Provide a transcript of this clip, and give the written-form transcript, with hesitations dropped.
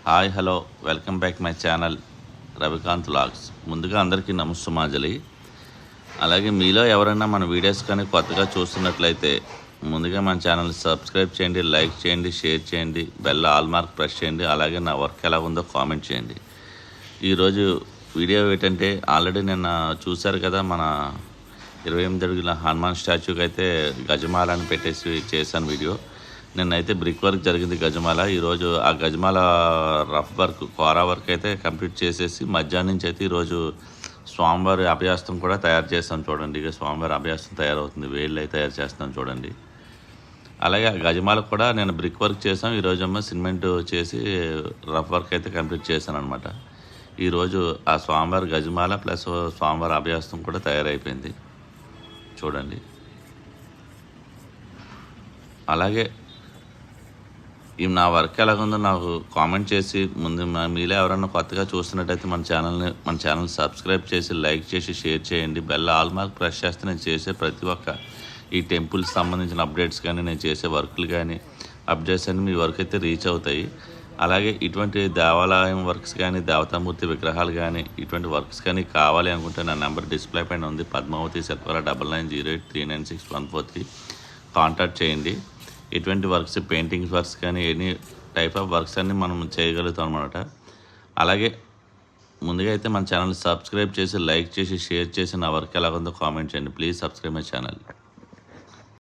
Hi hello welcome back my channel Ravikanth vlogs. ముందుగా అందరికీ నమస్సుమాంజలి. అలాగే మీలో ఎవరైనా మన వీడియోస్ కానీ కొత్తగా చూస్తున్నట్లయితే ముందుగా మన ఛానల్ సబ్స్క్రైబ్ చేయండి, లైక్ చేయండి, షేర్ చేయండి, బెల్ ఆల్ మార్క్ ప్రెస్ చేయండి. అలాగే నా వర్క్ ఎలా ఉందో కామెంట్ చేయండి. ఈరోజు వీడియో ఏంటంటే, ఆల్రెడీ నిన్న చూశారు కదా, మన 28 అడుగుల హనుమాన్ స్టాచ్యూకి అయితే గజమాలని పెట్టేసి చేశాను వీడియో. నిన్నైతే బ్రిక్ వర్క్ జరిగింది గజమాల. ఈరోజు ఆ గజమాల రఫ్ వర్క్, కోరా వర్క్ అయితే కంప్లీట్ చేసేసి మధ్యాహ్నం నుంచి అయితే ఈరోజు స్వామివారి అభయాస్తం కూడా తయారు చేస్తాను చూడండి. ఇక స్వామివారి అభయాస్తం తయారవుతుంది, వేళ్ళు అయితే తయారు చేస్తాను చూడండి. అలాగే ఆ గజమాలకు కూడా నేను బ్రిక్ వర్క్ చేసాం. ఈరోజు సిమెంట్ చేసి రఫ్ వర్క్ అయితే కంప్లీట్ చేశాను అనమాట. ఈరోజు ఆ స్వామివారి గజమాల ప్లస్ స్వామివారి అభయాస్తం కూడా తయారైపోయింది చూడండి. అలాగే ఈ నా వర్క్ ఎలాగుందో నాకు కామెంట్ చేసి, ముందు మీలో ఎవరైనా కొత్తగా చూస్తున్నట్టయితే మన ఛానల్ సబ్స్క్రైబ్ చేసి, లైక్ చేసి, షేర్ చేయండి. బెల్ ఆల్ మార్క్ ప్రెస్ చేస్తే నేను చేసే ప్రతి ఒక్క ఈ టెంపుల్స్ సంబంధించిన అప్డేట్స్ కానీ, నేను చేసే వర్కులు కానీ, అప్డేట్స్ అన్నీ మీ వరకు అయితే రీచ్ అవుతాయి. అలాగే ఇటువంటి దేవాలయం వర్క్స్ కానీ, దేవతామూర్తి విగ్రహాలు కానీ, ఇటువంటి వర్క్స్ కానీ కావాలి అనుకుంటే నా నెంబర్ డిస్ప్లే పైన ఉంది, పద్మావతి సత్వర 9908396143. కాంటాక్ట్ చేయండి. ఎటువంటి వర్క్స్, పెయింటింగ్స్ వర్క్స్ కానీ, ఎనీ టైప్ ఆఫ్ వర్క్స్ అన్నీ మనం చేయగలుగుతాం అనమాట. అలాగే ముందుగా అయితే మన ఛానల్ సబ్స్క్రైబ్ చేసి, లైక్ చేసి, షేర్ చేసి, నా వర్క్ ఎలా ఉందో కామెంట్ చేయండి. Please subscribe my channel.